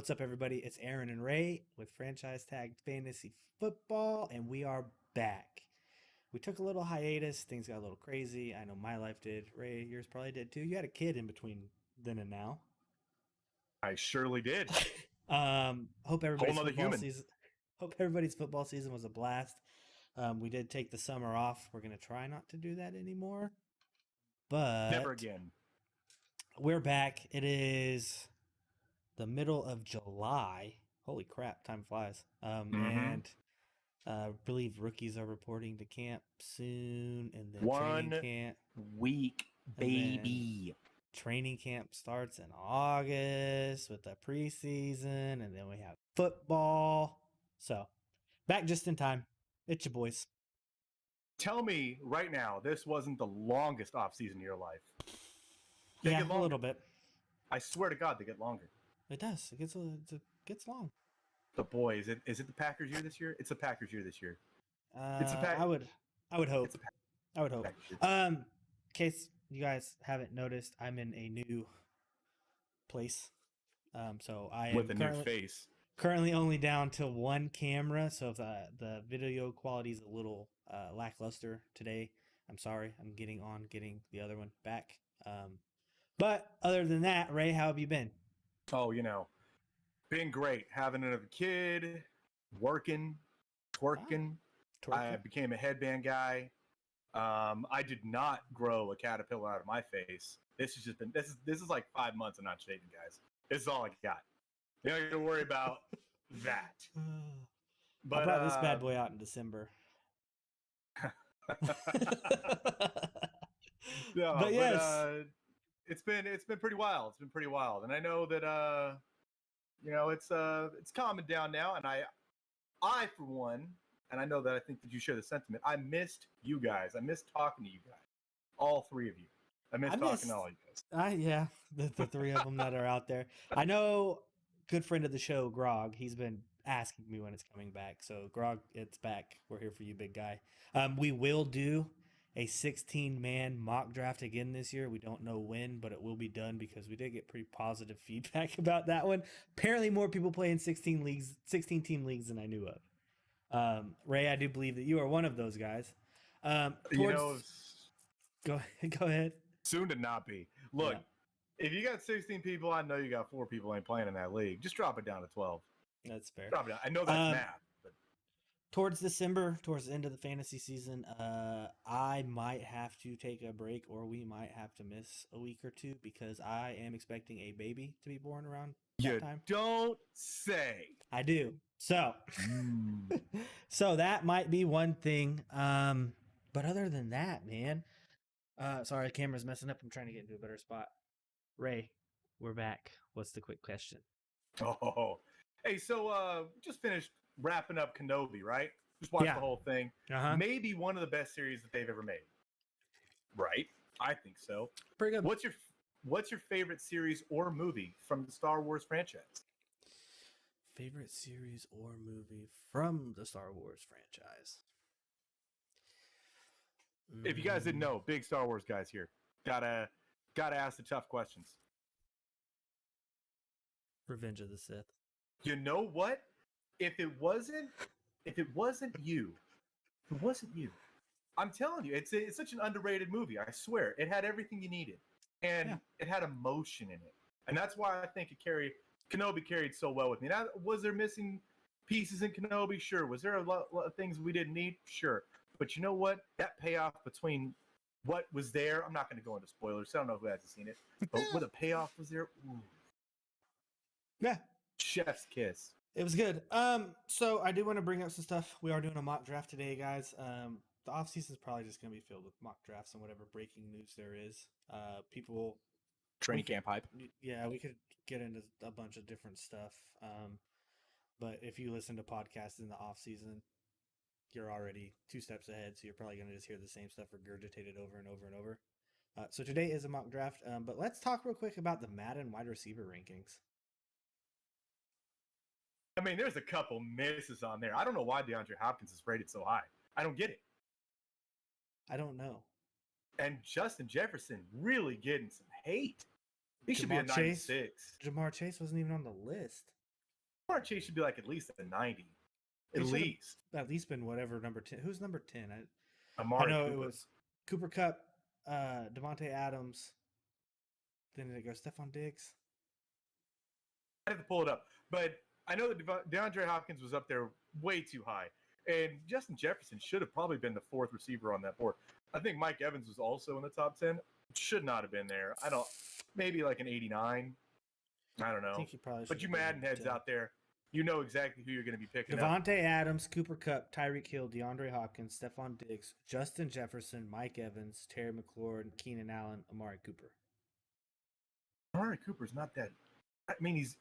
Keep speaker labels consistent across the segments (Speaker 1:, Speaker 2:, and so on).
Speaker 1: What's up, everybody? It's Aaron and Ray with Franchise Tagged Fantasy Football, and we are back. We took a little hiatus. Things got a little crazy. I know my life did. Ray, yours probably did too. You had a kid in between then and now.
Speaker 2: I surely did.
Speaker 1: Hope everybody's
Speaker 2: Whole nother
Speaker 1: football
Speaker 2: human.
Speaker 1: season. Hope everybody's football season was a blast. We did take the summer off. We're gonna try not to do that anymore, but
Speaker 2: Never again.
Speaker 1: we're back. It is the middle of July. Holy crap, time flies. And I believe rookies are reporting to camp soon, and then training camp.
Speaker 2: Week, baby.
Speaker 1: Training camp starts in August with the preseason, and then we have football. So, back just in time. It's your boys.
Speaker 2: Tell me right now, this wasn't the longest offseason of your life.
Speaker 1: Yeah, a little bit.
Speaker 2: I swear to God, they get longer.
Speaker 1: It does. It gets long.
Speaker 2: But boy, is it the Packers' year this year? It's the Packers' year this year.
Speaker 1: I would hope. I would hope. In case you guys haven't noticed, I'm in a new place. So I am
Speaker 2: with a new face.
Speaker 1: Currently only down to one camera, so if the video quality is a little lackluster today, I'm sorry. I'm getting the other one back. But other than that, Ray, how have you been?
Speaker 2: Oh, been great. Having another kid, working, twerking. I became a headband guy. I did not grow a caterpillar out of my face. This is like 5 months of not shaving, guys. This is all I got. You don't have to worry about that.
Speaker 1: But I brought this bad boy out in December.
Speaker 2: It's been pretty wild. It's been pretty wild, and I know that it's calming down now. And I for one, and I know that I think that you share the sentiment. I missed you guys. I missed talking to you guys, all three of you. I missed talking to all you guys.
Speaker 1: The three of them that are out there. I know. Good friend of the show, Grog. He's been asking me when it's coming back. So Grog, it's back. We're here for you, big guy. We will do a 16-man mock draft again this year. We don't know when, but it will be done because we did get pretty positive feedback about that one. Apparently more people play in 16 team leagues than I knew of. Ray, I do believe that you are one of those guys. Go ahead.
Speaker 2: Soon to not be. Look, if you got 16 people, I know you got 4 people ain't playing in that league. Just drop it down to 12.
Speaker 1: That's fair.
Speaker 2: Drop it down. I know that's math. But...
Speaker 1: Towards December, towards the end of the fantasy season, I might have to take a break, or we might have to miss a week or two because I am expecting a baby to be born around that time.
Speaker 2: Don't say.
Speaker 1: I do. So, so that might be one thing. But other than that, man, sorry, the camera's messing up. I'm trying to get into a better spot. Ray, we're back. What's the quick question?
Speaker 2: Oh, hey, so just finished wrapping up Kenobi, right? Just watched the whole thing. Maybe one of the best series that they've ever made. Right? I think so.
Speaker 1: Pretty good.
Speaker 2: What's your favorite series or movie from the Star Wars franchise?
Speaker 1: Favorite series or movie from the Star Wars franchise?
Speaker 2: If you guys didn't know, big Star Wars guys here. Gotta ask the tough questions.
Speaker 1: Revenge of the Sith.
Speaker 2: You know what? If it wasn't you, I'm telling you, it's such an underrated movie. I swear, it had everything you needed, and it had emotion in it, and that's why I think Kenobi carried so well with me. Now, was there missing pieces in Kenobi? Sure. Was there a lot of things we didn't need? Sure. But you know what? That payoff between what was there, I'm not going to go into spoilers. I don't know who hasn't seen it, but what the payoff was there. Ooh.
Speaker 1: Yeah.
Speaker 2: Chef's kiss.
Speaker 1: It was good. So I do want to bring up some stuff. We are doing a mock draft today, guys. The offseason is probably just going to be filled with mock drafts and whatever breaking news there is. People...
Speaker 2: Training camp hype.
Speaker 1: Yeah, we could get into a bunch of different stuff. But if you listen to podcasts in the offseason, you're already 2 steps ahead, so you're probably going to just hear the same stuff regurgitated over and over and over. So today is a mock draft, but let's talk real quick about the Madden wide receiver rankings.
Speaker 2: I mean, there's a couple misses on there. I don't know why DeAndre Hopkins is rated so high. I don't get it.
Speaker 1: I don't know.
Speaker 2: And Justin Jefferson really getting some hate. He should be a 96.
Speaker 1: Jamar Chase wasn't even on the list.
Speaker 2: Jamar Chase should be like at least a 90. At
Speaker 1: He should've
Speaker 2: least.
Speaker 1: At least been whatever number 10. Who's number 10? I
Speaker 2: Amari
Speaker 1: know
Speaker 2: Cooper.
Speaker 1: it was Cooper Cup, Devonte Adams. Then it goes Stephon Diggs.
Speaker 2: I have to pull it up. But I know that DeAndre Hopkins was up there way too high. And Justin Jefferson should have probably been the fourth receiver on that board. I think Mike Evans was also in the top 10. Should not have been there. Maybe like an 89. I don't know.
Speaker 1: I think he probably
Speaker 2: But you
Speaker 1: should've been
Speaker 2: Madden heads
Speaker 1: 10.
Speaker 2: out there, you know exactly who you're going to be picking up.
Speaker 1: Devonte Adams, Cooper Cup, Tyreek Hill, DeAndre Hopkins, Stephon Diggs, Justin Jefferson, Mike Evans, Terry McLaurin, Keenan Allen, Amari Cooper.
Speaker 2: Amari Cooper's not that. I mean, he's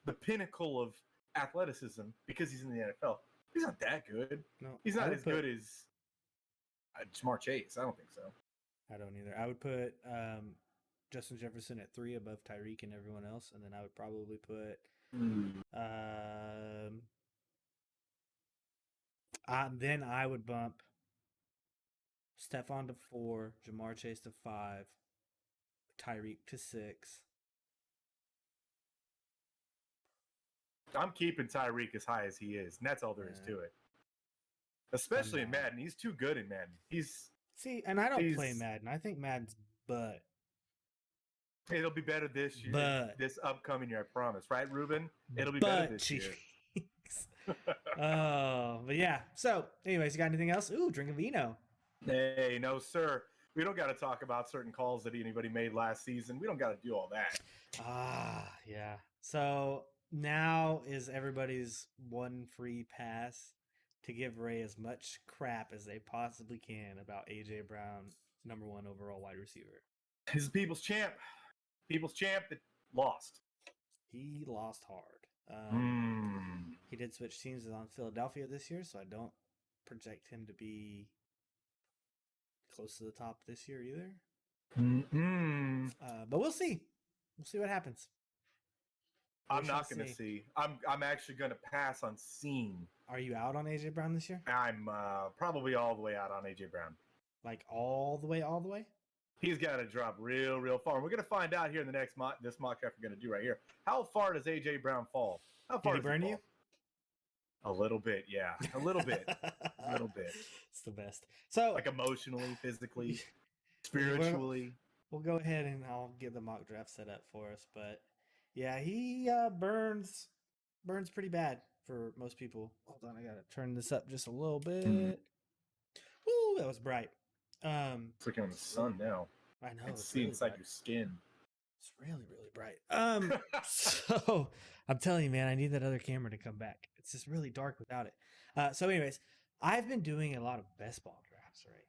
Speaker 2: the pinnacle of athleticism because he's in the NFL. He's not that good.
Speaker 1: No,
Speaker 2: He's not as good as Jamar Chase. I don't think so.
Speaker 1: I don't either. I would put Justin Jefferson at 3 above Tyreek and everyone else, and then I would probably put then I would bump Stephon to 4, Jamar Chase to 5, Tyreek to 6.
Speaker 2: I'm keeping Tyreek as high as he is, and that's all there is to it. Especially in Madden. He's too good in Madden.
Speaker 1: And I don't play Madden. I think Madden's butt.
Speaker 2: It'll be better this year, this upcoming year, I promise. Right, Ruben? It'll be better this year.
Speaker 1: Oh, but yeah. So, anyways, you got anything else? Ooh, drink a vino.
Speaker 2: Hey, no, sir. We don't got to talk about certain calls that anybody made last season. We don't got to do all that.
Speaker 1: Yeah. So now is everybody's one free pass to give Ray as much crap as they possibly can about AJ Brown, number 1 overall wide receiver.
Speaker 2: He's the people's champ. People's champ that lost.
Speaker 1: He lost hard. He did switch teams on Philadelphia this year, so I don't project him to be close to the top this year either. But we'll see. We'll see what happens.
Speaker 2: I'm not going to see. I'm actually going to pass on seeing.
Speaker 1: Are you out on AJ Brown this year?
Speaker 2: I'm probably all the way out on AJ Brown.
Speaker 1: Like all the way?
Speaker 2: He's got to drop real far. And we're going to find out here in the next this mock draft we're going to do right here. How far does AJ Brown fall? How far
Speaker 1: did he burn you?
Speaker 2: A little bit, yeah. A little bit. A little bit.
Speaker 1: It's the best. So,
Speaker 2: like emotionally, physically, spiritually.
Speaker 1: We'll go ahead and I'll get the mock draft set up for us. But yeah, he burns pretty bad for most people. Hold on, I gotta turn this up just a little bit. Woo, that was bright.
Speaker 2: It's looking on the sun now.
Speaker 1: I know.
Speaker 2: I can see really inside your skin.
Speaker 1: It's really bright. So I'm telling you, man, I need that other camera to come back. It's just really dark without it. So anyways, I've been doing a lot of best ball drafts, right?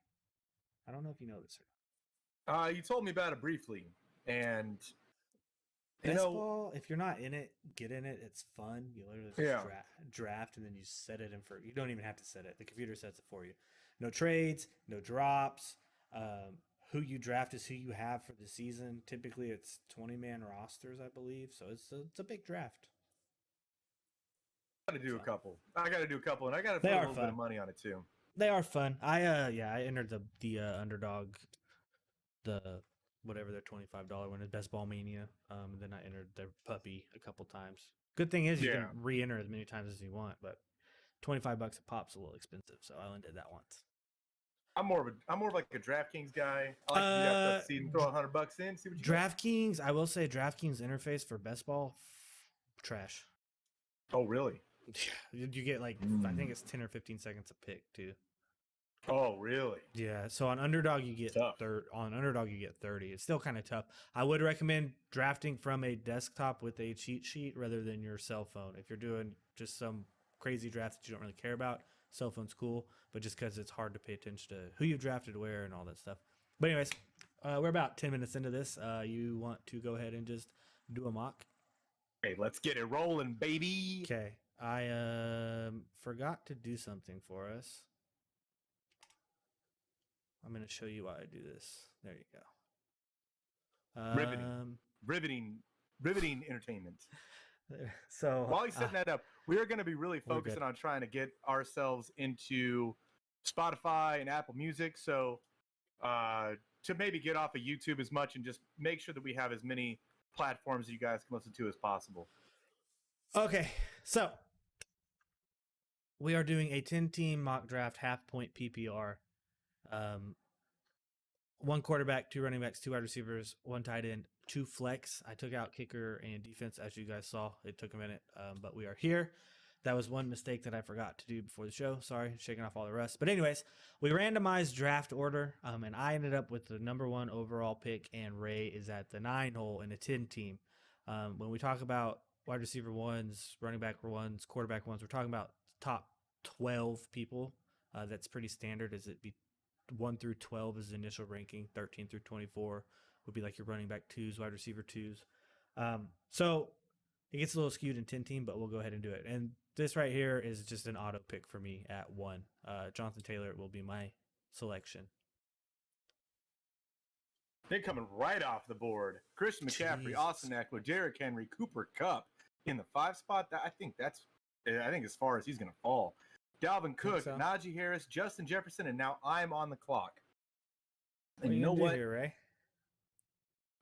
Speaker 1: I don't know if you know this or
Speaker 2: not. You told me about it briefly, and
Speaker 1: best ball, if you're not in it, get in it. It's fun. You literally just draft, and then you set it in for. You don't even have to set it. The computer sets it for you. No trades, no drops. Who you draft is who you have for the season. Typically, it's 20-man rosters, I believe. So it's a big draft.
Speaker 2: I got to do a couple, and I got to put a little bit of money on it too.
Speaker 1: They are fun. I entered the underdog, the whatever their $25 one is, Best Ball Mania. And then I entered their puppy a couple times. Good thing is you can re-enter as many times as you want, but $25 a pop's a little expensive, so I only did that once.
Speaker 2: I'm more of like a DraftKings guy. I like to do that season, throw $100 in, see what you
Speaker 1: DraftKings. I will say DraftKings interface for best ball, trash.
Speaker 2: Oh really?
Speaker 1: You get like I think it's 10 or 15 seconds a pick too.
Speaker 2: Oh really?
Speaker 1: Yeah. So on underdog you get on underdog you get 30. It's still kind of tough. I would recommend drafting from a desktop with a cheat sheet rather than your cell phone. If you're doing just some crazy draft that you don't really care about, cell phone's cool, but just because it's hard to pay attention to who you drafted where and all that stuff. But anyways, we're about 10 minutes into this. You want to go ahead and just do a mock?
Speaker 2: Hey, let's get it rolling, baby.
Speaker 1: Okay. I forgot to do something for us. I'm going to show you why I do this. There you
Speaker 2: go. Riveting entertainment.
Speaker 1: So
Speaker 2: while he's setting that up, we are going to be really focusing on trying to get ourselves into Spotify and Apple Music. So to maybe get off of YouTube as much and just make sure that we have as many platforms that you guys can listen to as possible.
Speaker 1: Okay, so we are doing a 10-team mock draft, half point PPR. Um, one quarterback, two running backs, two wide receivers, one tight end, two flex. I took out kicker and defense, as you guys saw. It took a minute, but we are here. That was one mistake that I forgot to do before the show. Sorry, shaking off all the rust. But anyways, we randomized draft order, and I ended up with the number one overall pick, and Ray is at the 9 hole in a 10 team. When we talk about wide receiver ones, running back ones, quarterback ones, we're talking about top 12 people. That's pretty standard. Is it be 1 through 12 is the initial ranking. 13 through 24 would be like your running back twos, wide receiver twos. So it gets a little skewed in 10 team, but we'll go ahead and do it. And this right here is just an auto pick for me at 1. Jonathan Taylor will be my selection.
Speaker 2: They're coming right off the board. Christian McCaffrey,
Speaker 1: Jesus.
Speaker 2: Austin Eckler, Derrick Henry, Cooper Kupp in the 5 spot. I think as far as he's going to fall. Dalvin Cook,
Speaker 1: so.
Speaker 2: Najee Harris, Justin Jefferson, and now I'm on the clock.
Speaker 1: And you know what? Here, Ray?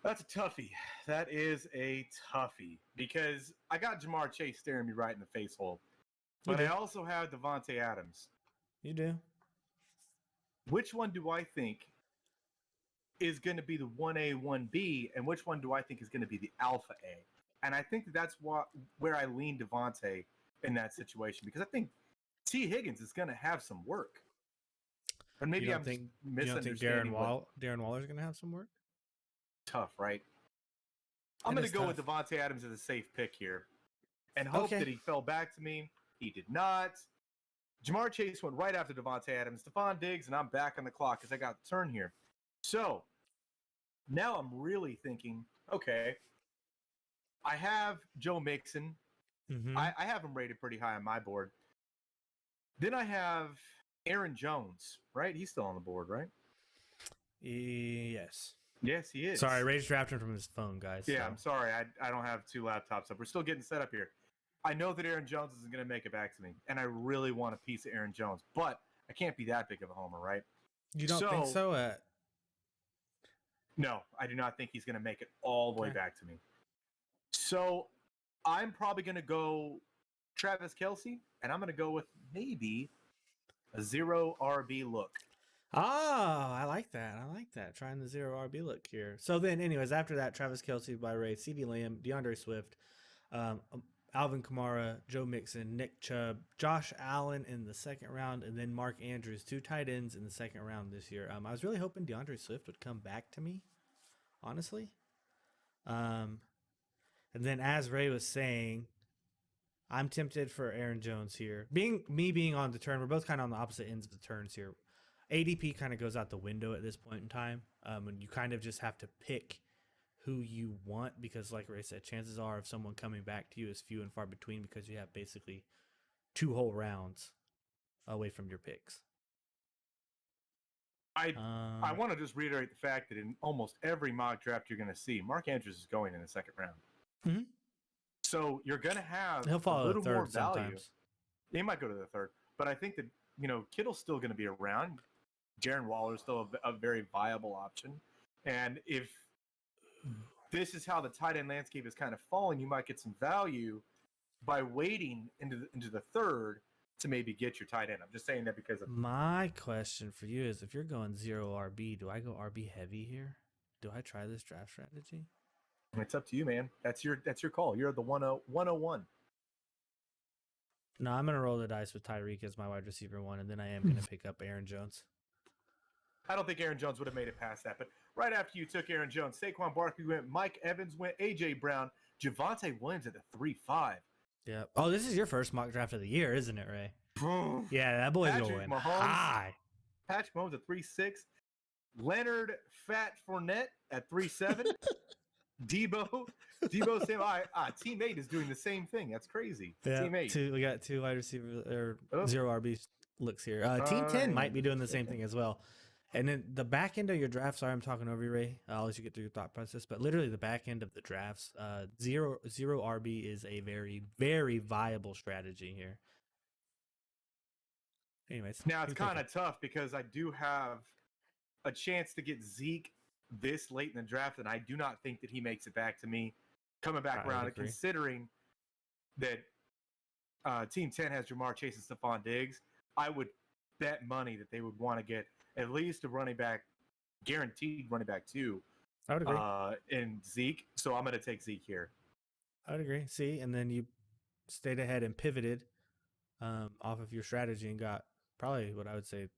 Speaker 2: That's a toughie. That is a toughie because I got Jamar Chase staring me right in the face hole. But I also have Devonte Adams.
Speaker 1: You do.
Speaker 2: Which one do I think is going to be the 1A, 1B, and which one do I think is going to be the alpha A? And I think that's where I lean Devonte in that situation because I think T. Higgins is going to have some work. And maybe I'm misunderstanding.
Speaker 1: Darren Waller's going to have some work?
Speaker 2: Tough, right? I'm going to go with Devonte Adams as a safe pick here and hope that he fell back to me. He did not. Jamar Chase went right after Devonte Adams, Stephon Diggs, and I'm back on the clock because I got the turn here. So now I'm really thinking, okay, I have Joe Mixon.
Speaker 1: Mm-hmm.
Speaker 2: I have him rated pretty high on my board. Then I have Aaron Jones, right? He's still on the board, right?
Speaker 1: Yes.
Speaker 2: Yes, he is.
Speaker 1: Sorry, Ray's drafting from his phone, guys.
Speaker 2: Yeah,
Speaker 1: so.
Speaker 2: I'm sorry. I don't have 2 laptops up. We're still getting set up here. I know that Aaron Jones isn't going to make it back to me, and I really want a piece of Aaron Jones, but I can't be that big of a homer, right?
Speaker 1: You don't think so?
Speaker 2: No, I do not think he's going to make it all the way back to me. So I'm probably going to go Travis Kelce, and I'm going to go with maybe a 0 RB look.
Speaker 1: Oh, I like that. Trying the 0 RB look here. So then, anyways, after that, Travis Kelce by Ray, CeeDee Lamb, DeAndre Swift, Alvin Kamara, Joe Mixon, Nick Chubb, Josh Allen in the second round, and then Mark Andrews, 2 tight ends in the second round this year. I was really hoping DeAndre Swift would come back to me, honestly. And then, as Ray was saying, I'm tempted for Aaron Jones here. Being on the turn, we're both kind of on the opposite ends of the turns here. ADP kind of goes out the window at this point in time, and you kind of just have to pick who you want because, like Ray said, chances are of someone coming back to you is few and far between because you have basically 2 whole rounds away from your picks.
Speaker 2: I want to just reiterate the fact that in almost every mock draft you're going to see, Mark Andrews is going in the second round.
Speaker 1: Mm-hmm.
Speaker 2: So you're going to have
Speaker 1: He'll follow
Speaker 2: a little more value.
Speaker 1: Sometimes.
Speaker 2: He might go to the third, but I think that Kittle's still going to be around. Darren Waller's still a very viable option, and if this is how the tight end landscape is kind of falling, you might get some value by waiting into the third to maybe get your tight end. I'm just saying that because of
Speaker 1: my question for you is: if you're going 0 RB, do I go RB heavy here? Do I try this draft strategy?
Speaker 2: It's up to you, man. That's your call. You're the 101.
Speaker 1: No, I'm gonna roll the dice with Tyreek as my wide receiver 1, and then I am gonna pick up Aaron Jones.
Speaker 2: I don't think Aaron Jones would have made it past that, but right after you took Aaron Jones, Saquon Barkley went, Mike Evans went, AJ Brown, Javonte Williams at the 3-5.
Speaker 1: Yeah. Oh, this is your first mock draft of the year, isn't it, Ray? Yeah, that boy's going high.
Speaker 2: Patrick Mahomes at 3-6. Leonard Fat Fournette at 3-7. Debo Sam. Team 8 is doing the same thing. That's crazy.
Speaker 1: Yeah,
Speaker 2: Team 8.
Speaker 1: We got 2 wide receiver or 0 RB looks here. Team 10 might be doing the same thing as well. And then the back end of your draft, sorry, I'm talking over you, Ray. I'll let you get through your thought process. But literally the back end of the drafts, 0 RB is a very, very viable strategy here. Anyways.
Speaker 2: Now, it's kind of tough because I do have a chance to get Zeke this late in the draft, and I do not think that he makes it back to me coming back around. Considering that Team 10 has Jamar Chase and Stephon Diggs, I would bet money that they would want to get at least a running back, guaranteed running back too,
Speaker 1: I would agree.
Speaker 2: in Zeke. So I'm going to take Zeke here.
Speaker 1: I would agree. See, and then you stayed ahead and pivoted off of your strategy and got probably what I would say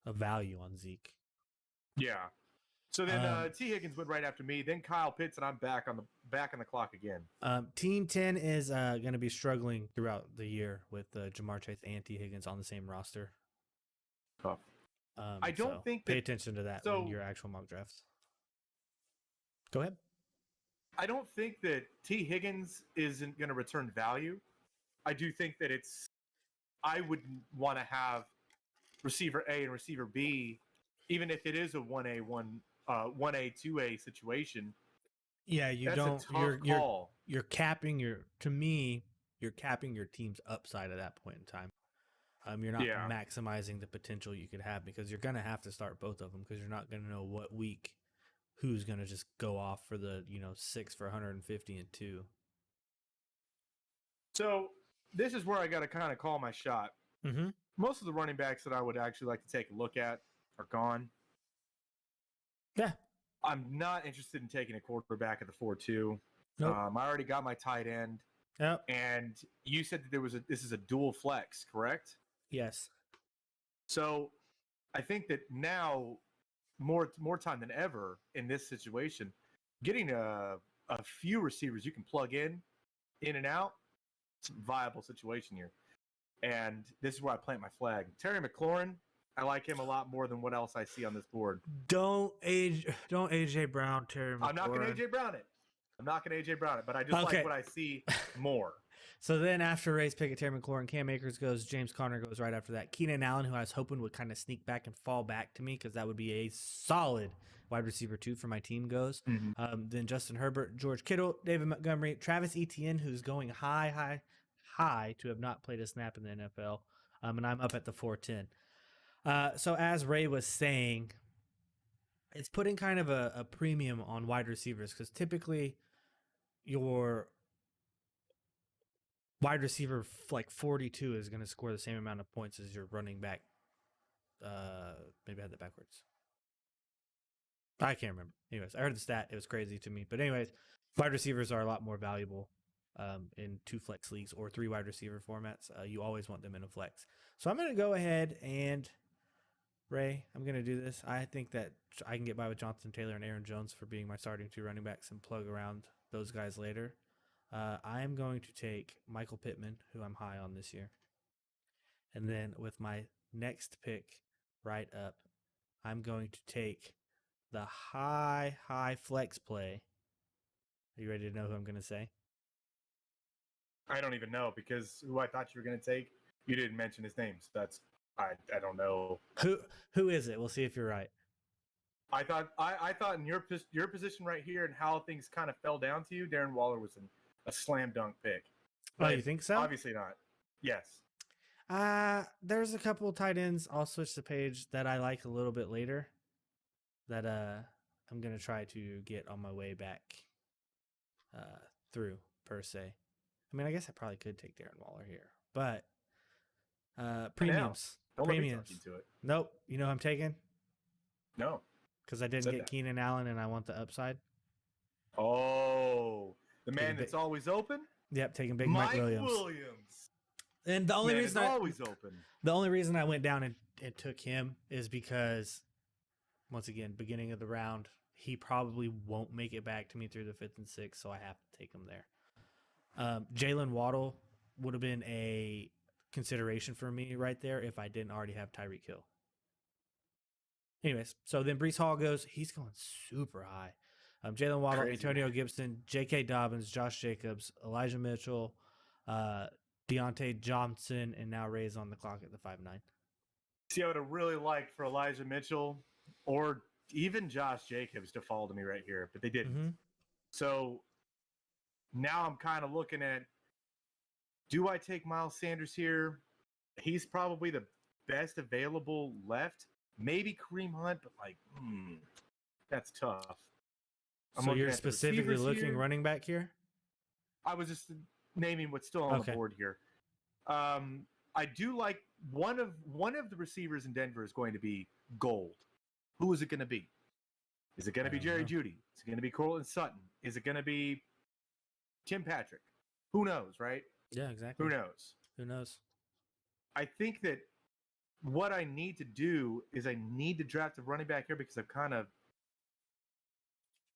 Speaker 1: a value on Zeke.
Speaker 2: Yeah. So then T. Higgins went right after me. Then Kyle Pitts, and I'm back on the clock again.
Speaker 1: Team 10 is going to be struggling throughout the year with Jamar Chase and T. Higgins on the same roster.
Speaker 2: Tough. I don't think
Speaker 1: pay attention to that in your actual mock drafts. Go ahead.
Speaker 2: I don't think that T. Higgins isn't going to return value. I do think that I would want to have receiver A and receiver B, even if it is a 1A, 2A situation.
Speaker 1: Yeah, you're capping you're capping your team's upside at that point in time. You're not maximizing the potential you could have because you're going to have to start both of them because you're not going to know what week who's going to just go off for the 6 for 150 and 2.
Speaker 2: So this is where I got to kind of call my shot.
Speaker 1: Mm-hmm.
Speaker 2: Most of the running backs that I would actually like to take a look at are gone.
Speaker 1: Yeah.
Speaker 2: I'm not interested in taking a quarterback at the 4-2.
Speaker 1: Nope.
Speaker 2: I already got my tight end.
Speaker 1: Yep.
Speaker 2: And you said that this is a dual flex, correct?
Speaker 1: Yes.
Speaker 2: So I think that now, more time than ever in this situation, getting a few receivers you can plug in and out, it's a viable situation here. And this is where I plant my flag. Terry McLaurin, I like him a lot more than what else I see on this board.
Speaker 1: Don't AJ Brown Terry McLaurin.
Speaker 2: I'm not going to AJ Brown it. But I just like what I see more.
Speaker 1: So then after Ray's pick at Terry McLaurin, Cam Akers goes, James Conner goes right after that. Keenan Allen, who I was hoping would kind of sneak back and fall back to me because that would be a solid wide receiver 2 for my team goes.
Speaker 2: Mm-hmm.
Speaker 1: Then Justin Herbert, George Kittle, David Montgomery, Travis Etienne, who's going high to have not played a snap in the NFL. And I'm up at the 410. So as Ray was saying, it's putting kind of a premium on wide receivers because typically your wide receiver like 42 is going to score the same amount of points as your running back. Maybe I had that backwards. I can't remember. Anyways, I heard the stat. It was crazy to me. But anyways, wide receivers are a lot more valuable in 2 flex leagues or 3 wide receiver formats. You always want them in a flex. So I'm going to go ahead and Ray, I'm going to do this. I think that I can get by with Jonathan Taylor and Aaron Jones for being my starting 2 running backs and plug around those guys later. I am going to take Michael Pittman, who I'm high on this year. And then with my next pick right up, I'm going to take the high flex play. Are you ready to know who I'm going to say?
Speaker 2: I don't even know because who I thought you were going to take, you didn't mention his name. So I don't know.
Speaker 1: Who is it? We'll see if you're right.
Speaker 2: I thought in your position right here and how things kind of fell down to you, Darren Waller was a slam dunk pick.
Speaker 1: Oh, you think so?
Speaker 2: Obviously not. Yes.
Speaker 1: There's a couple of tight ends. I'll switch the page that I like a little bit later that I'm going to try to get on my way back through, per se. I mean, I guess I probably could take Darren Waller here, but premiums.
Speaker 2: Don't let me talk you to it.
Speaker 1: Nope. You know who I'm taking?
Speaker 2: No.
Speaker 1: Because I didn't get Keenan Allen and I want the upside.
Speaker 2: Oh, the man that's always open?
Speaker 1: Yep, taking big Mike Williams. And the only reason
Speaker 2: always open.
Speaker 1: The only reason I went down and took him is because, once again, beginning of the round, he probably won't make it back to me through the 5th and 6th, so I have to take him there. Jalen Waddle would have been a consideration for me right there if I didn't already have Tyreek Hill. Anyways, so then Breece Hall goes. He's going super high. Jalen Waddle, Antonio Gibson, J.K. Dobbins, Josh Jacobs, Elijah Mitchell, Deontay Johnson, and now Ray's on the clock at the 5-9.
Speaker 2: See, I would have really liked for Elijah Mitchell or even Josh Jacobs to fall to me right here, but they didn't.
Speaker 1: Mm-hmm.
Speaker 2: So now I'm kind of looking at, do I take Miles Sanders here? He's probably the best available left. Maybe Kareem Hunt, but that's tough.
Speaker 1: So you're specifically looking running back here?
Speaker 2: I was just naming what's still on
Speaker 1: Okay.
Speaker 2: the board here. I do like one of the receivers in Denver is going to be gold. Who is it going to be? Is it going to be Jerry Jeudy? Is it going to be Cortland Sutton? Is it going to be Tim Patrick? Who knows, right?
Speaker 1: Yeah, exactly.
Speaker 2: Who knows?
Speaker 1: Who knows?
Speaker 2: I think that what I need to do is I need to draft a running back here because I've kind of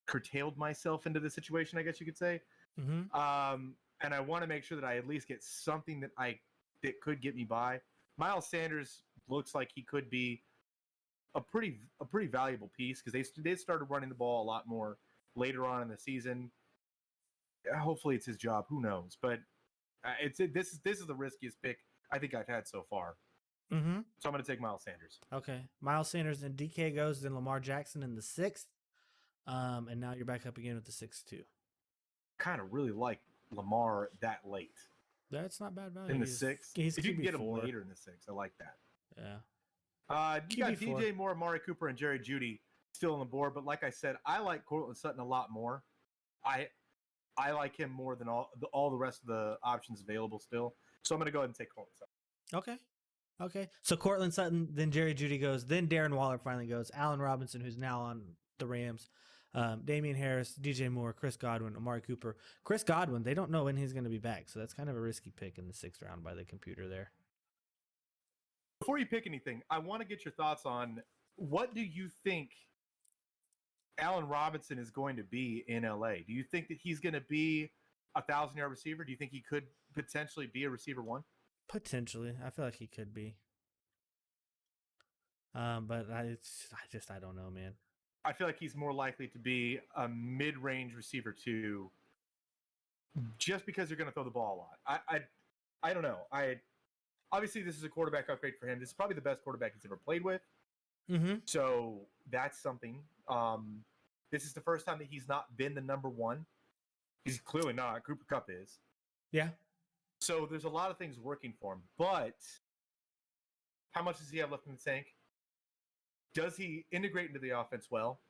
Speaker 2: curtailed myself into the situation, I guess you could say.
Speaker 1: Mm-hmm.
Speaker 2: And I want to make sure that I at least get something that could get me by. Miles Sanders looks like he could be a pretty valuable piece because they started running the ball a lot more later on in the season. Hopefully, it's his job. Who knows? But this is the riskiest pick I think I've had so far.
Speaker 1: Mm-hmm.
Speaker 2: So I'm going to take Miles Sanders.
Speaker 1: Okay. Miles Sanders and DK goes, then Lamar Jackson in the 6th. And now you're back up again with the 6th too.
Speaker 2: Kind of really like Lamar that late.
Speaker 1: That's not bad value.
Speaker 2: In the 6th? If you can get him
Speaker 1: QB4.
Speaker 2: later in the 6th, I like that.
Speaker 1: Yeah.
Speaker 2: You got
Speaker 1: QB4.
Speaker 2: DJ Moore, Amari Cooper, and Jerry Jeudy still on the board. But like I said, I like Cortland Sutton a lot more. I like him more than all the rest of the options available still. So I'm going to go ahead and take Cortland Sutton.
Speaker 1: Okay. So Cortland Sutton, then Jerry Jeudy goes, then Darren Waller finally goes, Allen Robinson, who's now on the Rams, Damian Harris, DJ Moore, Chris Godwin, Amari Cooper. Chris Godwin, they don't know when he's going to be back, so that's kind of a risky pick in the 6th round by the computer there.
Speaker 2: Before you pick anything, I want to get your thoughts on what do you think Allen Robinson is going to be in LA? Do you think that he's going to be a 1,000-yard receiver? Do you think he could potentially be a receiver 1?
Speaker 1: Potentially. I feel like he could be. But I don't know, man.
Speaker 2: I feel like he's more likely to be a mid-range receiver 2 just because they're going to throw the ball a lot. I don't know. Obviously, this is a quarterback upgrade for him. This is probably the best quarterback he's ever played with.
Speaker 1: Mm-hmm.
Speaker 2: So that's something. This is the first time that he's not been the number 1. He's clearly not. Cooper Kupp is.
Speaker 1: Yeah.
Speaker 2: So there's a lot of things working for him. But how much does he have left in the tank? Does he integrate into the offense well?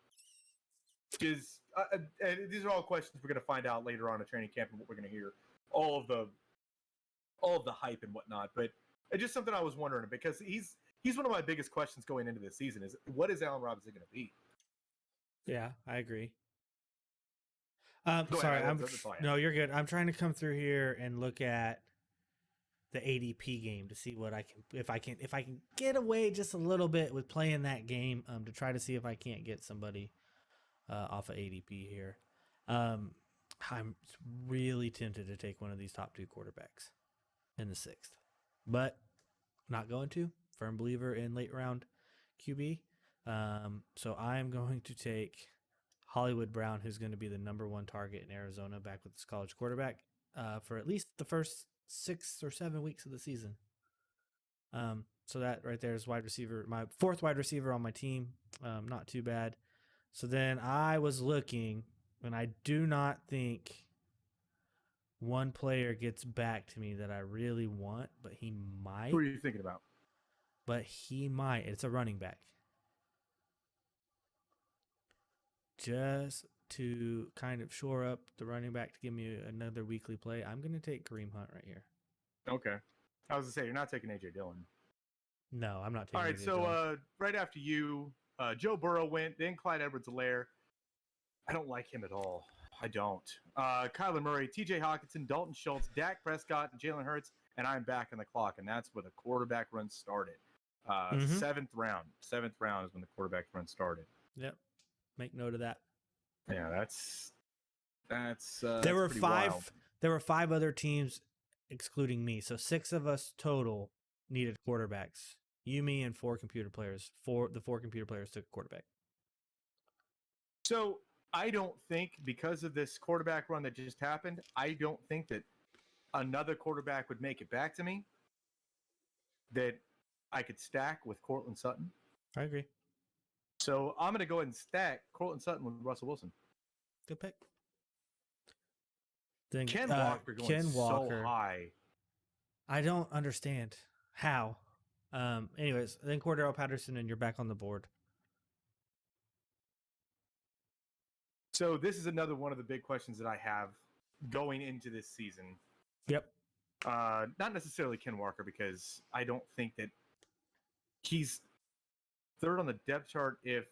Speaker 2: Because these are all questions we're going to find out later on in training camp and what we're going to hear. All of the hype and whatnot. But it's just something I was wondering because he's one of my biggest questions going into this season is what is Allen Robinson going to be?
Speaker 1: Yeah, I agree.
Speaker 2: Go
Speaker 1: sorry,
Speaker 2: ahead.
Speaker 1: no, you're good. I'm trying to come through here and look at the ADP game to see what I can if I can get away just a little bit with playing that game to try to see if I can't get somebody off of ADP here. I'm really tempted to take one of these top 2 quarterbacks in the 6th, but not going to. Firm believer in late round QB. So I'm going to take Hollywood Brown, who's going to be the number 1 target in Arizona, back with this college quarterback for at least the first 6 or 7 weeks of the season. So that right there is wide receiver, my 4th wide receiver on my team. Not too bad. So then I was looking, and I do not think one player gets back to me that I really want, but he might.
Speaker 2: Who are you thinking about?
Speaker 1: But he might. It's a running back. Just to kind of shore up the running back to give me another weekly play, I'm going to take Kareem Hunt right here.
Speaker 2: Okay. I was going to say, you're not taking A.J. Dillon.
Speaker 1: No, I'm not taking
Speaker 2: All right,
Speaker 1: AJ
Speaker 2: so
Speaker 1: Dillon.
Speaker 2: right after you, Joe Burrow went, then Clyde Edwards-Helaire. I don't like him at all. I don't. Kyler Murray, T.J. Hawkinson, Dalton Schultz, Dak Prescott, and Jalen Hurts, and I'm back on the clock, and that's where the quarterback run started. 7th round. 7th round is when the quarterback run started.
Speaker 1: Yep. Make note of that.
Speaker 2: Yeah, that's
Speaker 1: there were
Speaker 2: pretty
Speaker 1: 5
Speaker 2: wild.
Speaker 1: There were 5 other teams excluding me. So 6 of us total needed quarterbacks. You, me, and 4 computer players. The 4 computer players took a quarterback.
Speaker 2: So I don't think because of this quarterback run that just happened, I don't think that another quarterback would make it back to me that I could stack with Cortland Sutton.
Speaker 1: I agree.
Speaker 2: So I'm going to go ahead and stack Cortland Sutton with Russell Wilson.
Speaker 1: Good pick. Then
Speaker 2: Ken Walker going so high.
Speaker 1: I don't understand how. Anyways, then Cordero Patterson, and you're back on the board.
Speaker 2: So this is another one of the big questions that I have going into this season.
Speaker 1: Yep.
Speaker 2: Not necessarily Ken Walker, because I don't think that he's third on the depth chart if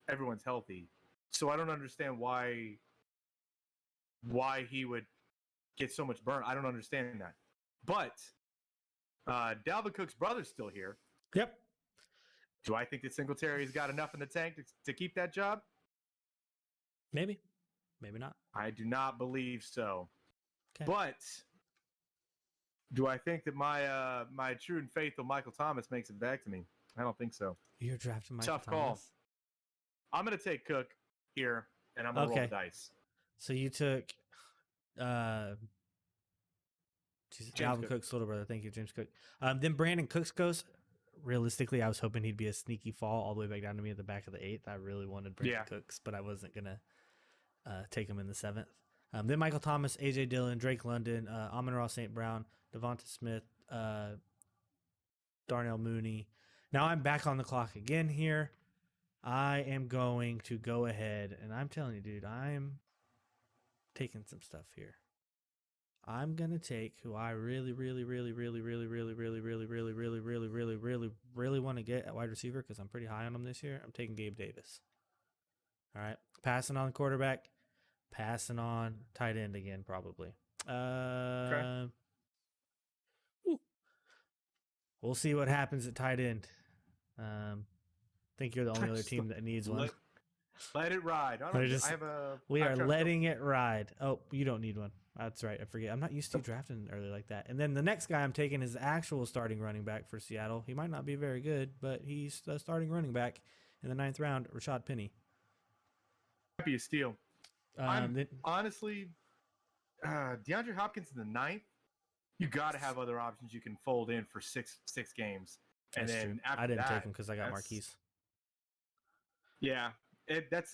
Speaker 2: everyone's healthy. So I don't understand why he would get so much burn. I don't understand that. But Dalvin Cook's brother's still here.
Speaker 1: Yep.
Speaker 2: Do I think that Singletary's got enough in the tank to keep that job?
Speaker 1: Maybe. Maybe not.
Speaker 2: I do not believe so.
Speaker 1: Okay.
Speaker 2: But do I think that my true and faithful Michael Thomas makes it back to me? I don't think so.
Speaker 1: You're drafting Michael
Speaker 2: Tough
Speaker 1: Thomas.
Speaker 2: call. I'm going to take Cook here, and I'm going to roll the dice.
Speaker 1: So you took Dalvin Cook's little brother. Thank you, James Cook. Then Brandon Cooks goes. Realistically, I was hoping he'd be a sneaky fall all the way back down to me at the back of the 8th. I really wanted Brandon Cooks, but I wasn't going to take him in the 7th. Then Michael Thomas, A.J. Dillon, Drake London, Amon-Ra St. Brown, Devonta Smith, Darnell Mooney. Now I'm back on the clock again here. I am going to go ahead, and I'm telling you, dude, I'm taking some stuff here. I'm going to take who I really want to get at wide receiver because I'm pretty high on him this year. I'm taking Gabe Davis. All right. Passing on quarterback. Passing on tight end again, probably. Okay. We'll see what happens at tight end. I think you're the only other team that needs one.
Speaker 2: Let it ride.
Speaker 1: We are letting it ride. Oh, you don't need one. That's right. I forget. I'm not used to drafting early like that. And then the next guy I'm taking is the actual starting running back for Seattle. He might not be very good, but he's the starting running back in the 9th round, Rashad Penny.
Speaker 2: Might be a steal. Honestly, DeAndre Hopkins in the 9th, you got to have other options you can fold in for six games. And then after
Speaker 1: I didn't
Speaker 2: that,
Speaker 1: take him because I got Marquise.
Speaker 2: Yeah, I think that's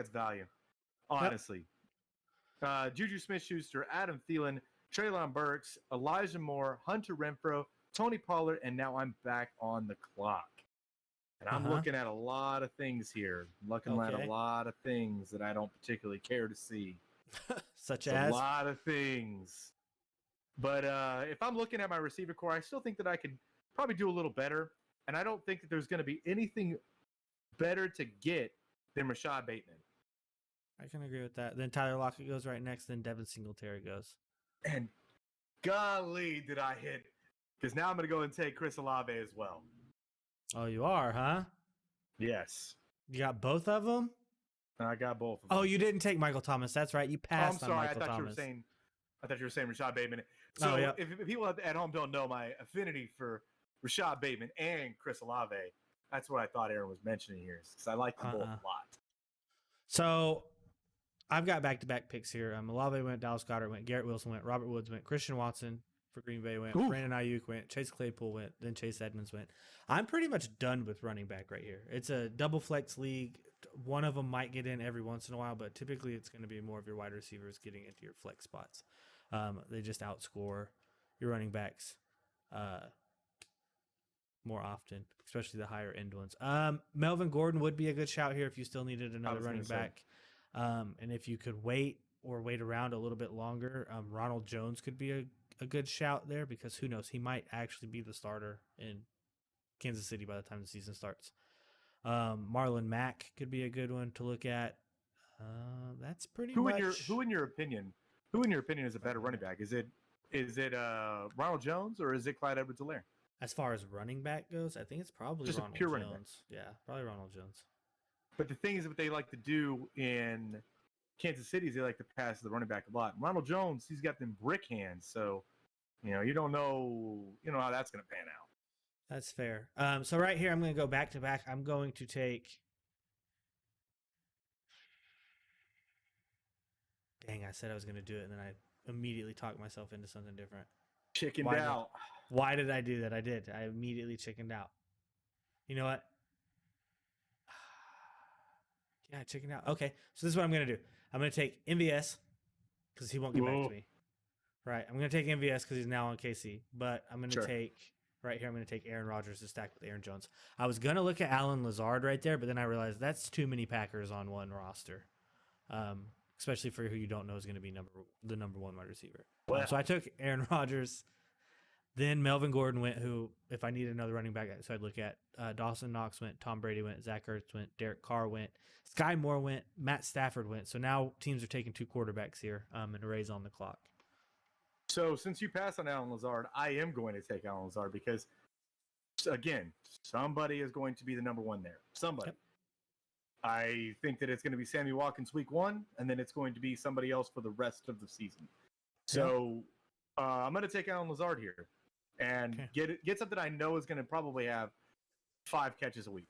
Speaker 2: value, honestly. Yep. Juju Smith-Schuster, Adam Thielen, Treylon Burks, Elijah Moore, Hunter Renfrow, Tony Pollard, and now I'm back on the clock. And I'm looking at a lot of things here. Looking at a lot of things that I don't particularly care to see.
Speaker 1: Such as?
Speaker 2: A lot of things. But if I'm looking at my receiver core, I still think that I could probably do a little better. And I don't think that there's going to be anything better to get than Rashad Bateman.
Speaker 1: I can agree with that. Then Tyler Lockett goes right next. Then Devin Singletary goes.
Speaker 2: And golly, did I hit. Because now I'm going to go and take Chris Olave as well.
Speaker 1: Oh, you are, huh?
Speaker 2: Yes.
Speaker 1: You got both of them?
Speaker 2: I got both of them.
Speaker 1: Oh, you didn't take Michael Thomas. That's right. You passed on Michael Thomas.
Speaker 2: I thought you were saying Rashad Bateman. So if people at home don't know my affinity for Rashad Bateman and Chris Olave, that's what I thought Aaron was mentioning here. Because I like them both a lot.
Speaker 1: So I've got back-to-back picks here. Olave went, Dallas Goedert went, Garrett Wilson went, Robert Woods went, Christian Watson for Green Bay went, Brandon Ayuk went, Chase Claypool went, then Chase Edmonds went. I'm pretty much done with running back right here. It's a double flex league. One of them might get in every once in a while, but typically it's going to be more of your wide receivers getting into your flex spots. They just outscore your running backs more often, especially the higher end ones. Melvin Gordon would be a good shout here if you still needed another running back. And if you could wait around a little bit longer, Ronald Jones could be a good shout there because who knows, he might actually be the starter in Kansas City by the time the season starts. Marlon Mack could be a good one to look at. That's pretty much.
Speaker 2: Who in your opinion is a better running back? Is it Ronald Jones or is it Clyde Edwards-Helaire?
Speaker 1: As far as running back goes, I think it's probably
Speaker 2: just
Speaker 1: Ronald
Speaker 2: a pure
Speaker 1: Jones.
Speaker 2: Running back.
Speaker 1: Yeah, probably Ronald Jones.
Speaker 2: But the thing is, what they like to do in Kansas City is they like to pass the running back a lot. Ronald Jones, he's got them brick hands, so you don't know how that's going to pan out.
Speaker 1: That's fair. So right here, I'm going to go back to back. I'm going to take. Dang, I said I was going to do it, and then I immediately talked myself into something different.
Speaker 2: Chickened out.
Speaker 1: Why did I do that? I did. I immediately chickened out. You know what? Yeah, I chickened out. Okay, so this is what I'm going to do. I'm going to take MVS because he won't get back to me. Right, I'm going to take MVS because he's now on KC. But I'm going to take, right here, I'm going to take Aaron Rodgers to stack with Aaron Jones. I was going to look at Allen Lazard right there, but then I realized that's too many Packers on one roster. especially for who you don't know is going to be the number one wide receiver.
Speaker 2: Well.
Speaker 1: So I took Aaron Rodgers. Then Melvin Gordon went, who, if I need another running back, so I'd look at Dawson Knox went, Tom Brady went, Zach Ertz went, Derek Carr went, Sky Moore went, Matt Stafford went. So now teams are taking 2 quarterbacks here and Ray's on the clock.
Speaker 2: So since you passed on Alan Lazard, I am going to take Alan Lazard because, again, somebody is going to be the number one there. Somebody. Yep. I think that it's going to be Sammy Watkins week 1, and then it's going to be somebody else for the rest of the season. So I'm going to take Alan Lazard here. And get something I know is going to probably have 5 catches a week.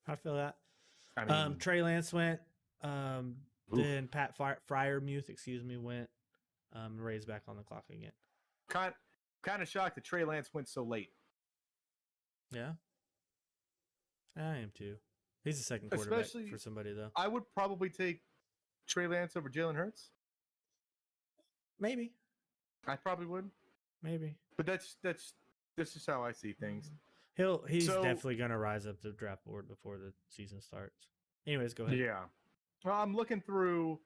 Speaker 1: I feel that. I mean, Trey Lance went. Then Pat Freiermuth, went. Ray's back on the clock again.
Speaker 2: Kind of shocked that Trey Lance went so late.
Speaker 1: Yeah, I am too. He's the second quarterback for somebody though.
Speaker 2: I would probably take Trey Lance over Jalen Hurts.
Speaker 1: Maybe.
Speaker 2: I probably would.
Speaker 1: Maybe.
Speaker 2: But that's just how I see things.
Speaker 1: He's definitely gonna rise up the draft board before the season starts. Anyways, go ahead.
Speaker 2: Yeah. Well, I'm looking through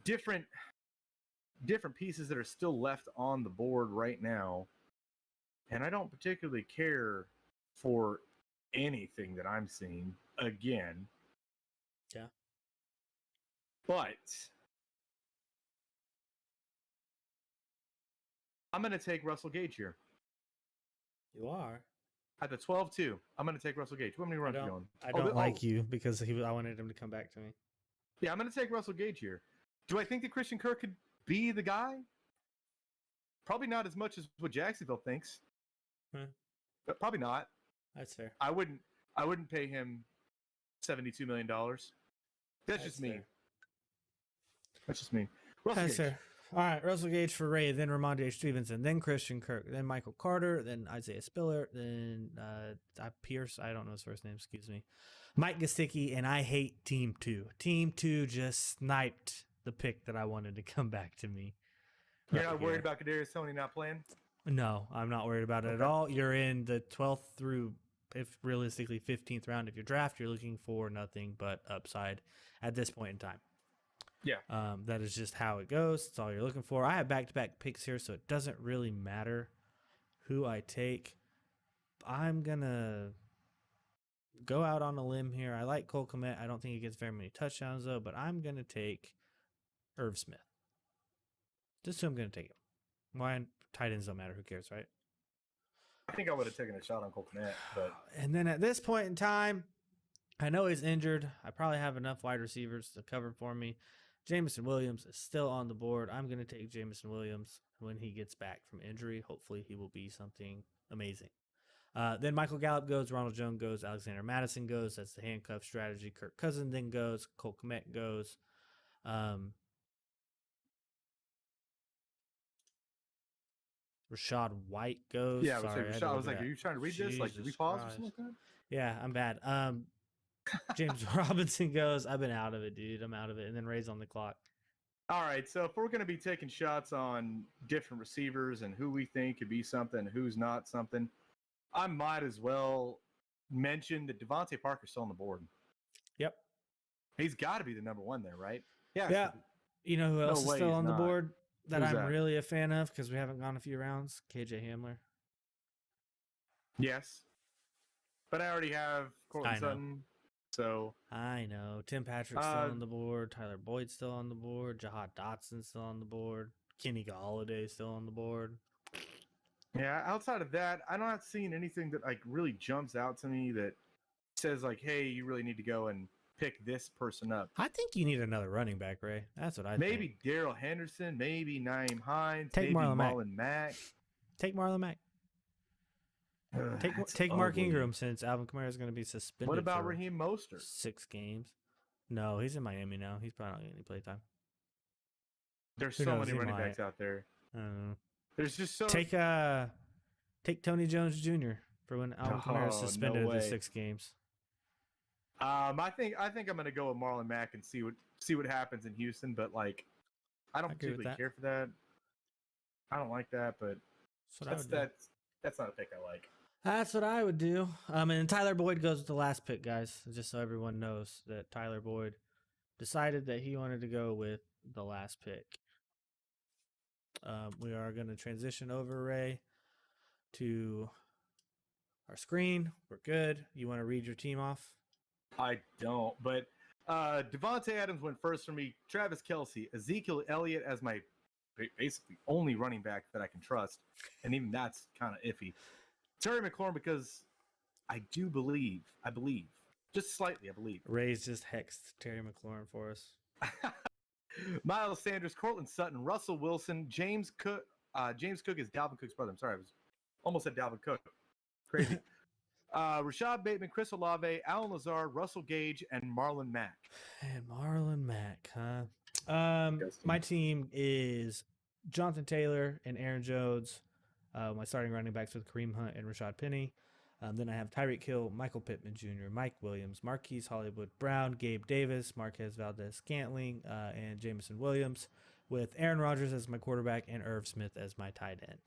Speaker 2: different pieces that are still left on the board right now, and I don't particularly care for anything that I'm seeing again.
Speaker 1: Yeah.
Speaker 2: But I'm going to take Russell Gage here.
Speaker 1: You are?
Speaker 2: At the 12-2, I'm going to take Russell Gage. How many runs are you going?
Speaker 1: I don't like you because I wanted him to come back to me.
Speaker 2: Yeah, I'm going to take Russell Gage here. Do I think that Christian Kirk could be the guy? Probably not as much as what Jacksonville thinks. But probably not.
Speaker 1: That's fair.
Speaker 2: I wouldn't pay him $72 million. That's just me.
Speaker 1: Fair.
Speaker 2: That's just me. Russell
Speaker 1: That's
Speaker 2: Gage.
Speaker 1: fair. All right, Russell Gage for Ray, then Ramondre Stevenson, then Christian Kirk, then Michael Carter, then Isaiah Spiller, then Pierce. I don't know his first name. Excuse me. Mike Gesicki, and I hate Team 2. Team 2 just sniped the pick that I wanted to come back to me.
Speaker 2: You're not worried about Kadarius Toney not playing?
Speaker 1: No, I'm not worried about it at all. You're in the 12th through, if realistically 15th round of your draft. You're looking for nothing but upside at this point in time.
Speaker 2: Yeah.
Speaker 1: That is just how it goes. That's all you're looking for. I have back-to-back picks here, so it doesn't really matter who I take. I'm going to go out on a limb here. I like Cole Kmet. I don't think he gets very many touchdowns, though, but I'm going to take Irv Smith. Just who I'm going to take him. Why? Tight ends don't matter. Who cares, right?
Speaker 2: I think I would have taken a shot on Cole Kmet, but...
Speaker 1: And then at this point in time, I know he's injured. I probably have enough wide receivers to cover for me. Jameson Williams is still on the board. I'm going to take Jameson Williams when he gets back from injury. Hopefully he will be something amazing. Then Michael Gallup goes, Ronald Jones goes, Alexander Madison goes. That's the handcuff strategy. Kirk Cousins then goes, Cole Kmet goes. Rashad White goes.
Speaker 2: Yeah,
Speaker 1: Sorry,
Speaker 2: I was like, are you trying to read this? Like, did we pause or something like that?
Speaker 1: Yeah, I'm bad. James Robinson goes. I've been out of it, dude. I'm out of it. And then Ray's on the clock.
Speaker 2: All right, so if we're going to be taking shots on different receivers and who we think could be something, who's not something, I might as well mention that Devontae Parker's still on the board.
Speaker 1: Yep.
Speaker 2: He's got to be the number one there, right?
Speaker 1: Yeah. You know who else is still on the board that
Speaker 2: Who's
Speaker 1: I'm
Speaker 2: that?
Speaker 1: really a fan of because we haven't gone a few rounds? KJ Hamler.
Speaker 2: Yes. But I already have Cortland Sutton. So
Speaker 1: I know. Tim Patrick's still on the board. Tyler Boyd's still on the board. Jahad Dotson's still on the board. Kenny Galladay's still on the board.
Speaker 2: Yeah, outside of that, I'm not seeing anything that like really jumps out to me that says like, hey, you really need to go and pick this person up.
Speaker 1: I think you need another running back, Ray. That's what I think.
Speaker 2: Maybe Darrell Henderson, maybe Naeem Hines,
Speaker 1: take
Speaker 2: maybe
Speaker 1: Marlon
Speaker 2: Mack.
Speaker 1: Take Marlon Mack. Take Mark Ingram since Alvin Kamara is going to be suspended.
Speaker 2: What about Raheem Mostert?
Speaker 1: 6 games. No, he's in Miami now. He's probably not getting any play time.
Speaker 2: There's so many running backs out there.
Speaker 1: I don't know.
Speaker 2: There's just so
Speaker 1: take Tony Jones Jr. for when Alvin Kamara is suspended the 6 games.
Speaker 2: I think I'm gonna go with Marlon Mack and see what happens in Houston, but like I don't particularly care for that. I don't like that, but that's not a pick I like.
Speaker 1: That's what I would do. And Tyler Boyd goes with the last pick, guys. Just so everyone knows that Tyler Boyd decided that he wanted to go with the last pick. We are going to transition over, Ray, to our screen. We're good. You want to read your team off?
Speaker 2: I don't, but Devonte Adams went first for me. Travis Kelce, Ezekiel Elliott as my basically only running back that I can trust, and even that's kind of iffy. Terry McLaurin because I believe, just slightly, I believe.
Speaker 1: Ray's just hexed Terry McLaurin for us.
Speaker 2: Miles Sanders, Cortland Sutton, Russell Wilson, James Cook. James Cook is Dalvin Cook's brother. I'm sorry, I was almost at Dalvin Cook. Crazy. Rashad Bateman, Chris Olave, Alan Lazard, Russell Gage, and Marlon Mack.
Speaker 1: And Marlon Mack, huh? My team is Jonathan Taylor and Aaron Jones. My starting running backs with Kareem Hunt and Rashad Penny. Then I have Tyreek Hill, Michael Pittman Jr., Mike Williams, Marquise Hollywood Brown, Gabe Davis, Marquez Valdez-Scantling, and Jameson Williams, with Aaron Rodgers as my quarterback and Irv Smith as my tight end.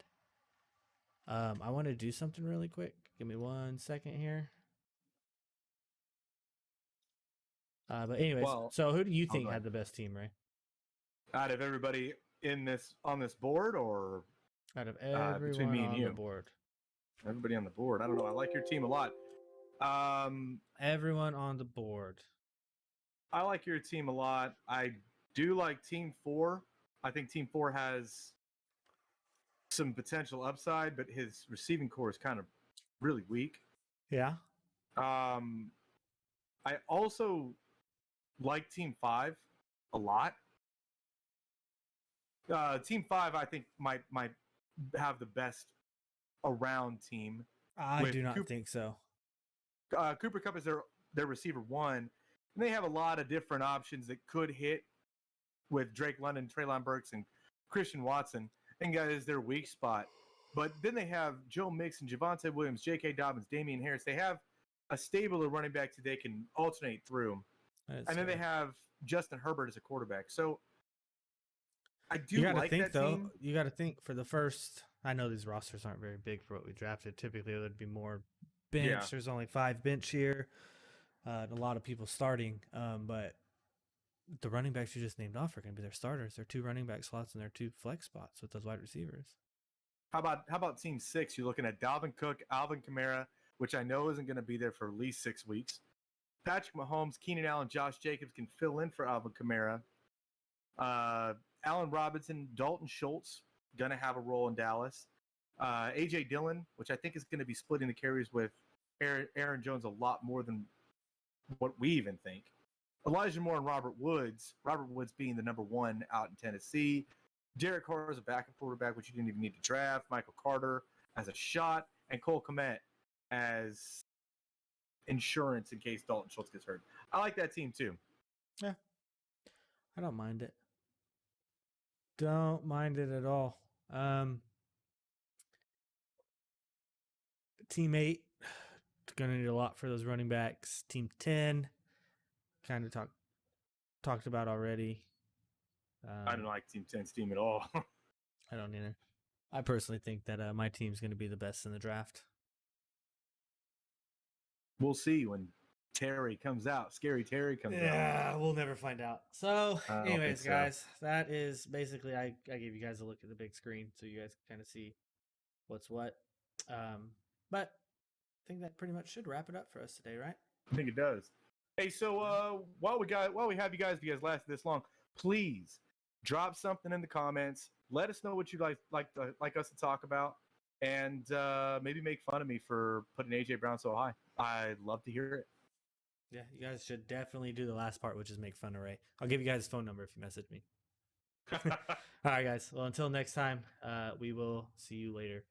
Speaker 1: I want to do something really quick. Give me 1 second here. But anyways, so who do you think had the best team, Ray?
Speaker 2: Out of everybody on this board, or
Speaker 1: out of everyone between me and you? The board.
Speaker 2: Everybody on the board. I don't know. I like your team a lot.
Speaker 1: Everyone on the board.
Speaker 2: I like your team a lot. I do like Team 4. I think Team 4 has some potential upside, but his receiving core is kind of really weak.
Speaker 1: Yeah.
Speaker 2: I also like Team 5 a lot. Team 5, I think, might have the best around team.
Speaker 1: I do not think so.
Speaker 2: Cooper Kupp is their receiver 1, and they have a lot of different options that could hit with Drake London, Treylon Burks, and Christian Watson. And that is their weak spot. But then they have Joe Mixon, Javonte Williams, J.K. Dobbins, Damian Harris. They have a stable of running backs that they can alternate through. And then they have Justin Herbert as a quarterback. So I do like that team.
Speaker 1: You got to think for the first. I know these rosters aren't very big for what we drafted. Typically, there'd be more bench. Yeah. There's only 5 bench here. And a lot of people starting. But the running backs you just named off are going to be their starters. They're 2 running back slots and they're 2 flex spots with those wide receivers.
Speaker 2: How about Team 6? You're looking at Dalvin Cook, Alvin Kamara, which I know isn't going to be there for at least 6 weeks. Patrick Mahomes, Keenan Allen, Josh Jacobs can fill in for Alvin Kamara. Allen Robinson, Dalton Schultz, going to have a role in Dallas. A.J. Dillon, which I think is going to be splitting the carries with Aaron Jones a lot more than what we even think. Elijah Moore and Robert Woods being the number 1 out in Tennessee. Derek Carr as a backup quarterback, which you didn't even need to draft. Michael Carter as a shot. And Cole Kmet as insurance in case Dalton Schultz gets hurt. I like that team too.
Speaker 1: Yeah. I don't mind it. Don't mind it at all. Team 8, going to need a lot for those running backs. Team 10, kind of talked about already.
Speaker 2: I don't like Team 10's team at all.
Speaker 1: I don't either. I personally think that my team's going to be the best in the draft.
Speaker 2: We'll see when Terry comes out. Scary Terry comes out.
Speaker 1: Yeah, we'll never find out. So, anyways, guys, that is basically, I gave you guys a look at the big screen so you guys can kind of see what's what. But I think that pretty much should wrap it up for us today, right?
Speaker 2: I think it does. Hey, so while we have you guys, if you guys lasted this long, please drop something in the comments. Let us know what you'd like us to talk about, and maybe make fun of me for putting AJ Brown so high. I'd love to hear it.
Speaker 1: Yeah, you guys should definitely do the last part, which is make fun of Ray. I'll give you guys his phone number if you message me. All right, guys. Well, until next time, we will see you later.